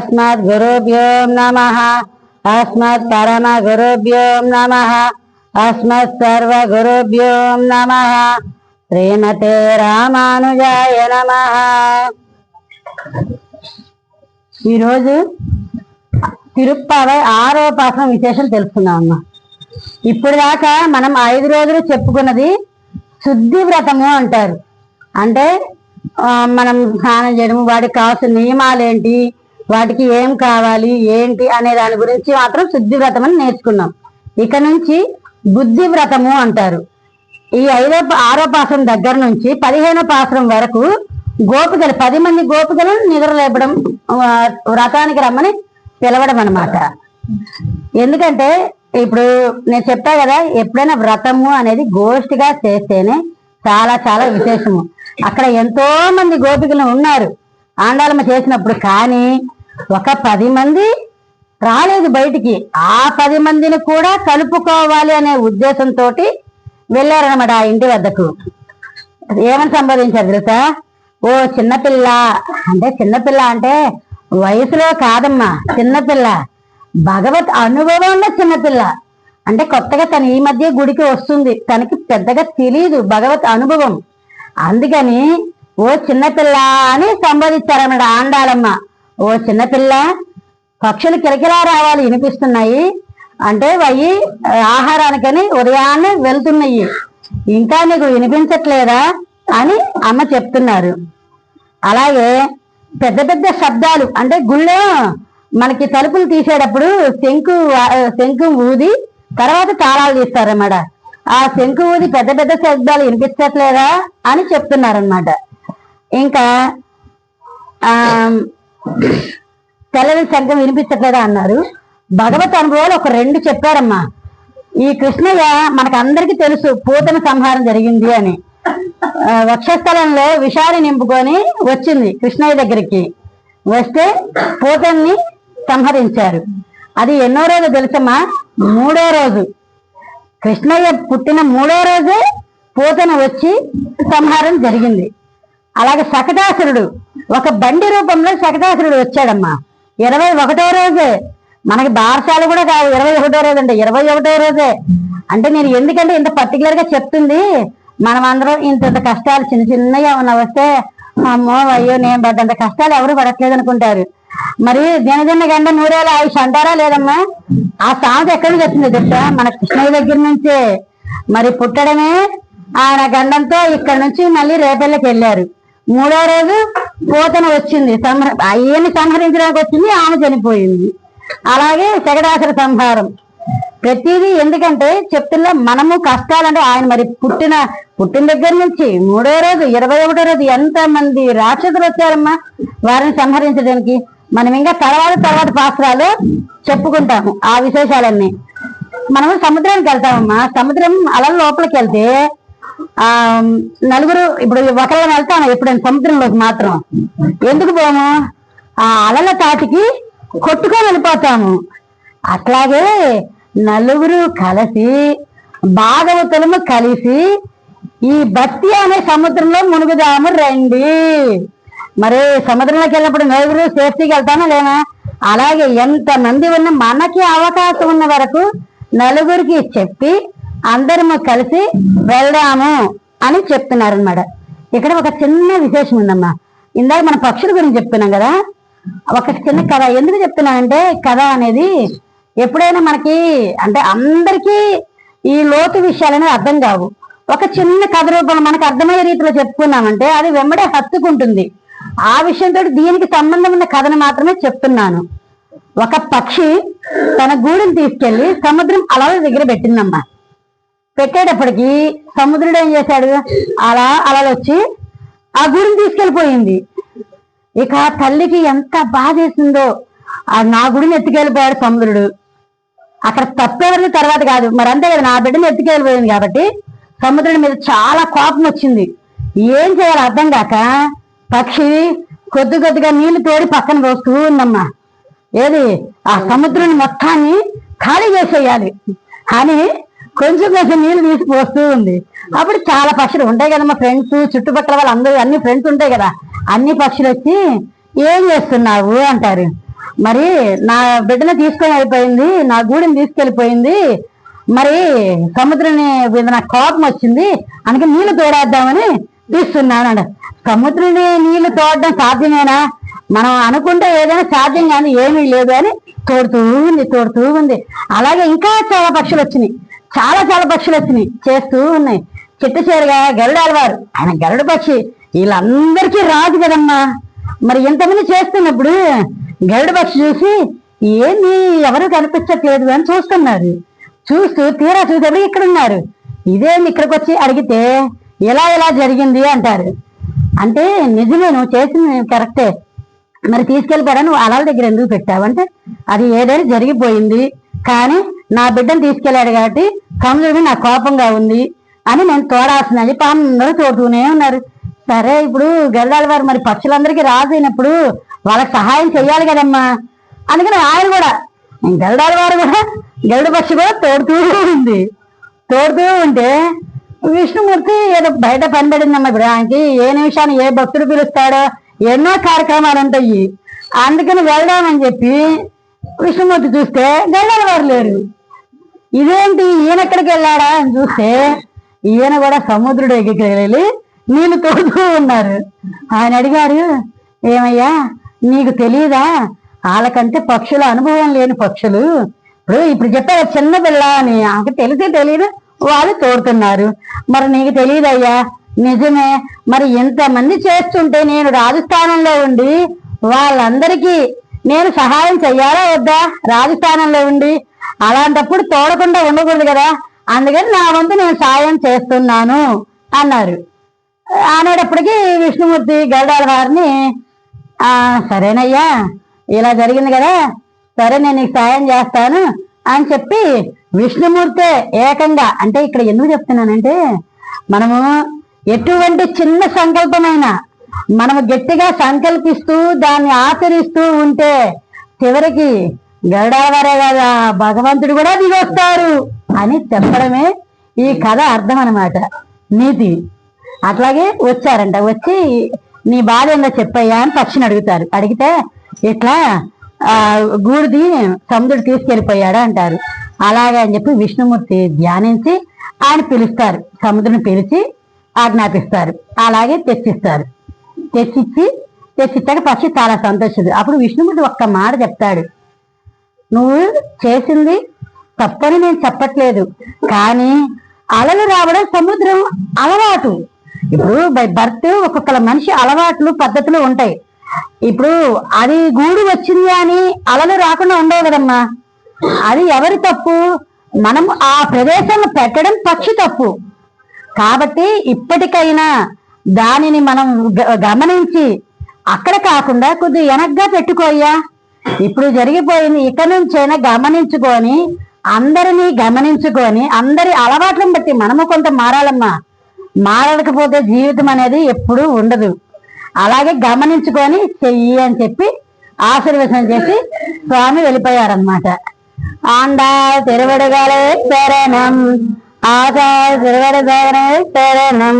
अस्मद्गुरुभ्यो नमः। अस्मत्परमगुरुभ्यो नमः। अस्मत्सर्वगुरुभ्यो नमः। श्रीमते रामानुजाय नमः। ఈ రోజు తిరుప్పావై 6వ పాఠం విశేషం తెలుసుకుందాం అమ్మా. ఇప్పుడు దాకా మనం 5 రోజులు చెప్పుకున్నది శుద్ధి వ్రతము అంటారు. అంటే మనం స్నానం చేయడం, వాటికి కావాల్సిన నియమాలు ఏంటి, వాటికి ఏం కావాలి ఏంటి అనే దాని గురించి మాత్రం శుద్ధి వ్రతం అని నేర్చుకున్నాం. ఇక నుంచి బుద్ధి వ్రతము అంటారు. ఈ 6వ పాఠం దగ్గర నుంచి 15వ పాఠం వరకు గోపికలు 10 మంది గోపికలను నిద్రలేపడం, వ్రతానికి రమ్మని పిలవడం అన్నమాట. ఎందుకంటే ఇప్పుడు నేను చెప్పా కదా, ఎప్పుడైనా వ్రతము అనేది గోష్ఠిగా చేస్తేనే చాలా చాలా విశేషము. అక్కడ ఎంతో మంది గోపికలు ఉన్నారు ఆండాలమ్మ చేసినప్పుడు, కానీ ఒక 10 మంది రాలేదు బయటికి. ఆ 10 మందిని కూడా కలుపుకోవాలి అనే ఉద్దేశంతో వెళ్ళారనమాట ఆ ఇంటి వద్దకు. ఏమని సంబోధించారు తెలుసా? ఓ చిన్నపిల్ల అంటే, చిన్నపిల్ల అంటే వయసులో కాదమ్మా, చిన్నపిల్ల, భగవత్ అనుభవం ఉన్న చిన్నపిల్ల. అంటే కొత్తగా తను ఈ మధ్య గుడికి వస్తుంది, తనకి పెద్దగా తెలియదు భగవత్ అనుభవం. అందుకని ఓ చిన్నపిల్ల అని సంబోధించారన్నమాట ఆండాలమ్మ. ఓ చిన్నపిల్ల, పక్షులు కిలకిలా రావాలి వినిపిస్తున్నాయి అంటే అవి ఆహారానికని ఉదయాన్నే వెళ్తున్నాయి, ఇంకా నీకు వినిపించట్లేదా అని అమ్మ చెప్తున్నారు. అలాగే పెద్ద పెద్ద శబ్దాలు అంటే గుళ్ళో మనకి తలుపులు తీసేటప్పుడు శంకు ఊది తర్వాత తాళాలు తీస్తారన్నమాట. ఆ శంకు ఊది పెద్ద పెద్ద శబ్దాలు వినిపించట్లేదా అని చెప్తున్నారనమాట. ఇంకా తెల్లని శంఖం వినిపించట్లేదా అన్నారు. భగవత్ అనుభవాలు ఒక 2 చెప్పారమ్మా. ఈ కృష్ణయ్య మనకు అందరికీ తెలుసు పూతన సంహారం జరిగింది అని. వక్షస్థలంలో విషాన్ని నింపుకొని వచ్చింది కృష్ణయ్య దగ్గరికి. వస్తే పూతన్ని సంహరించారు. అది ఎన్నో రోజు తెలుసమ్మా? 3వ రోజు. కృష్ణయ్య పుట్టిన 3వ రోజే పూతన వచ్చి సంహారం జరిగింది. అలాగే శకటాసురుడు ఒక బండి రూపంలో శకటాసురుడు వచ్చాడమ్మా 21వ రోజే. మనకి బారసాలు కూడా కాదు 21వ రోజు అంటే 21వ రోజే. అంటే నేను ఎందుకంటే ఇంత పర్టికులర్ గా చెప్తుంది, మనం అందరం ఇంత కష్టాలు చిన్న చిన్నగా ఉన్న వస్తే అమ్మో అయ్యో నేను పడ్డంత కష్టాలు ఎవరు పడట్లేదు అనుకుంటారు. మరి దినదిన గంట 100 ఏళ్ళ ఆయుష్ అంటారా లేదమ్మా? ఆ సామెత ఎక్కడి నుంచి వచ్చింది తెలుసా? మన కృష్ణయ్య దగ్గర నుంచే. మరి పుట్టడమే ఆయన గండంతో ఇక్కడ నుంచి మళ్ళీ రేపల్లెకి వెళ్ళారు. 3వ రోజు పూతన వచ్చింది, అయ్యని సంహరించడానికి వచ్చింది, ఆమె చనిపోయింది. అలాగే శకటాసుర సంహారం ప్రతిదీ. ఎందుకంటే చెప్తున్నా మనము కష్టాలంటే ఆయన మరి పుట్టిన దగ్గర నుంచి 3వ రోజు 21వ రోజు ఎంత మంది రాక్షసులు వచ్చారమ్మా వారిని సంహరించడానికి. మనం ఇంకా తర్వాత పాత్రాలు చెప్పుకుంటాము ఆ విశేషాలన్నీ. మనము సముద్రానికి వెళ్తామమ్మా. సముద్రం అలల లోపలికి వెళ్తే నలుగురు ఇప్పుడు ఒకళ్ళని వెళ్తాము ఎప్పుడైనా సముద్రంలోకి మాత్రం. ఎందుకు పోము? ఆ అలల తాటికి కొట్టుకొని వెళ్ళిపోతాము. అట్లాగే నలుగురు కలిసి భాగవతులము కలిసి ఈ భక్తి అనే సముద్రంలో మునుగుదాము రండి. మరి సముద్రంలోకి వెళ్ళినప్పుడు నలుగురు సేఫ్టీకి వెళ్తామా లేమా? అలాగే ఎంత మంది ఉన్న మనకి అవకాశం ఉన్న వరకు నలుగురికి చెప్పి అందరము కలిసి వెళ్దాము అని చెప్తున్నారనమాట. ఇక్కడ ఒక చిన్న విశేషం ఉందమ్మా. ఇందాక మన పక్షుల గురించి చెప్తున్నాం కదా, ఒక చిన్న కథ. ఎందుకు చెప్తున్నానంటే కథ అనేది ఎప్పుడైనా మనకి అంటే అందరికీ ఈ లోతు విషయాలనేవి అర్థం కావు. ఒక చిన్న కథ రూపంలో మనకు అర్థమయ్యే రీతిలో చెప్పుకున్నామంటే అది వెంబడే హత్తుకుంటుంది. ఆ విషయంతో దీనికి సంబంధం ఉన్న కథను మాత్రమే చెప్తున్నాను. ఒక పక్షి తన గూడుని తీసుకెళ్లి సముద్రం అలల దగ్గర పెట్టిందమ్మా. పెట్టేటప్పటికి సముద్రుడు ఏం చేశాడు? అలలు వచ్చి ఆ గూడుని తీసుకెళ్ళిపోయింది. ఇక తల్లికి ఎంత బాధేసిందో. నా గుడిని ఎత్తుకెళ్ళిపోయాడు సముద్రుడు. అక్కడ తప్పేవారికి తర్వాత కాదు, మరి అంతే కదా, నా బిడ్డని ఎత్తుకెళ్ళిపోయింది కాబట్టి సముద్రుడి మీద చాలా కోపం వచ్చింది. ఏం చేయాలో అర్థం కాక పక్షి కొద్దిగా నీళ్లు తోడి పక్కన పోస్తూ ఉందమ్మా. ఏది ఆ సముద్రుని మొత్తాన్ని ఖాళీ చేసేయాలి అని కొంచెం నీళ్లు తీసి పోస్తూ ఉంది. అప్పుడు చాలా పక్షులు ఉంటాయి కదమ్మా, ఫ్రెండ్స్, చుట్టుపక్కల వాళ్ళు అందరూ అన్ని ఫ్రెండ్స్ ఉంటాయి కదా, అన్ని పక్షులు వచ్చి ఏం చేస్తున్నావు అంటారు. మరి నా బిడ్డను తీసుకొని వెళ్ళిపోయింది, నా గూడిని తీసుకెళ్ళిపోయింది, మరి సముద్రం మీద నాకు కోపం వచ్చింది, అందుకే నీళ్లు తోడేద్దామని తీస్తున్నాను అంట. సముద్రుని నీళ్లు తోడడం సాధ్యమేనా? మనం అనుకుంటే ఏదైనా సాధ్యం కానీ ఏమీ లేదు అని తోడుతూ ఉంది. అలాగే ఇంకా చాలా పక్షులు వచ్చినాయి, చాలా పక్షులు వచ్చినాయి, చేస్తూ ఉన్నాయి. చిట్ట చివరిగా గరుడాలవారు, ఆయన గరుడ పక్షి వీళ్ళందరికీ రాదు కదమ్మా. మరి ఇంతమంది చేస్తున్నప్పుడు గరుడ పక్షి చూసి ఏంది ఎవరు కనిపించట్లేదు అని చూస్తున్నారు. తీరా చూసేప్పుడు ఇక్కడ ఉన్నారు. ఇదేంది ఇక్కడికి వచ్చి అడిగితే ఇలా జరిగింది అంటారు. అంటే నిజమే, నువ్వు చేసింది కరెక్టే, మరి తీసుకెళ్ళిపోయా, నువ్వు అలల దగ్గర ఎందుకు పెట్టావంటే అది ఏదైనా జరిగిపోయింది, కానీ నా బిడ్డను తీసుకెళ్ళాడు కాబట్టి సముద్రం నాకు కోపంగా ఉంది అని నేను తోడాల్సిందని చెప్పి అందరూ తోడుతూనే ఉన్నారు. సరే, ఇప్పుడు గరుడాల వారు మరి పక్షులందరికీ రాజైనప్పుడు వాళ్ళకి సహాయం చెయ్యాలి కదమ్మా. అందుకని ఆయన కూడా గరుడాల వారు కూడా గరుడ పక్షి కూడా తోడుతూ ఉంటే విష్ణుమూర్తి ఏదో బయట పనిపడిందమ్మా. ఇప్పుడు ఆయనకి ఏ నిమిషాన్ని ఏ భక్తుడు పిలుస్తాడో ఎన్నో కార్యక్రమాలు ఉంటాయి. అందుకని వెళ్దామని చెప్పి విష్ణుమూర్తి చూస్తే గరుడాల వారు లేరు. ఇదేంటి ఈయన ఎక్కడికి వెళ్ళాడా అని చూస్తే ఈయన కూడా సముద్రుడు ఎక్కడికి వెళ్ళి నీళ్లు తోడుతూ ఉన్నారు. ఆయన అడిగారు, ఏమయ్యా నీకు తెలియదా, వాళ్ళకంటే పక్షుల అనుభవం లేని పక్షులు ఇప్పుడు చెప్పారు చిన్న పిల్ల అని, ఆమెకు తెలియదు, వాళ్ళు తోడుతున్నారు. మరి నీకు తెలియదయ్యా. నిజమే, మరి ఎంతమంది చేస్తుంటే నేను రాజస్థానంలో ఉండి వాళ్ళందరికీ నేను సహాయం చెయ్యాలా వద్దా? రాజస్థానంలో ఉండి అలాంటప్పుడు తోడకుండా ఉండకూడదు కదా, అందుకని నా వంతు నేను సాయం చేస్తున్నాను అన్నారు. అనేటప్పటికీ విష్ణుమూర్తి గరుడాల వారిని సరేనయ్యా, ఇలా జరిగింది కదా, సరే నేను నీకు సాయం చేస్తాను అని చెప్పి విష్ణుమూర్తే ఏకంగా, అంటే ఇక్కడ ఎందుకు చెప్తున్నానంటే మనము ఎటువంటి చిన్న సంకల్పమైనా మనము గట్టిగా సంకల్పిస్తూ దాన్ని ఆచరిస్తూ ఉంటే చివరికి గరుడాల వారే కదా భగవంతుడు కూడా దిగొస్తారు అని చెప్పడమే ఈ కథ అర్థం అన్నమాట, నీతి. అట్లాగే వచ్చారంట. వచ్చి నీ బాధ ఏందో చెప్పయ్యా అని పక్షిని అడుగుతారు. అడిగితే ఇట్లా గూడిది సముద్రుడు తీసుకెళ్ళిపోయాడు అంటారు. అలాగే అని చెప్పి విష్ణుమూర్తి ధ్యానించి ఆయన పిలుస్తారు, సముద్రుని పిలిచి ఆజ్ఞాపిస్తారు. అలాగే తెచ్చిచ్చాక పక్షి చాలా సంతోషింది. అప్పుడు విష్ణుమూర్తి ఒక్క మాట చెప్తాడు, నువ్వు చేసింది తప్పని నేను చెప్పట్లేదు, కానీ అలలు రావడం సముద్రం అలవాటు. ఇప్పుడు బై బర్త్ ఒక్కొక్కల మనిషి అలవాట్లు పద్ధతులు ఉంటాయి. ఇప్పుడు అది గూడు వచ్చింది అని అలలు రాకుండా ఉండవు కదమ్మా. అది ఎవరి తప్పు? మనం ఆ ప్రదేశంలో పెట్టడం పక్షి తప్పు. కాబట్టి ఇప్పటికైనా దానిని మనం గమనించి అక్కడ కాకుండా కొద్దిగా వెనక్గా పెట్టుకోయ్యా. ఇప్పుడు జరిగిపోయింది, ఇక నుంచైనా గమనించుకొని అందరి అలవాట్లను బట్టి మనము కొంత మారాలమ్మా. మారకపోతే జీవితం అనేది ఎప్పుడూ ఉండదు. అలాగే గమనించుకొని చెయ్యి అని చెప్పి ఆశీర్వచనం చేసి స్వామి వెళ్ళిపోయారనమాట. ఆండాళ్ తిరువడుగలే శరణం, ఆచార్ తిరువడుగలే శరణం.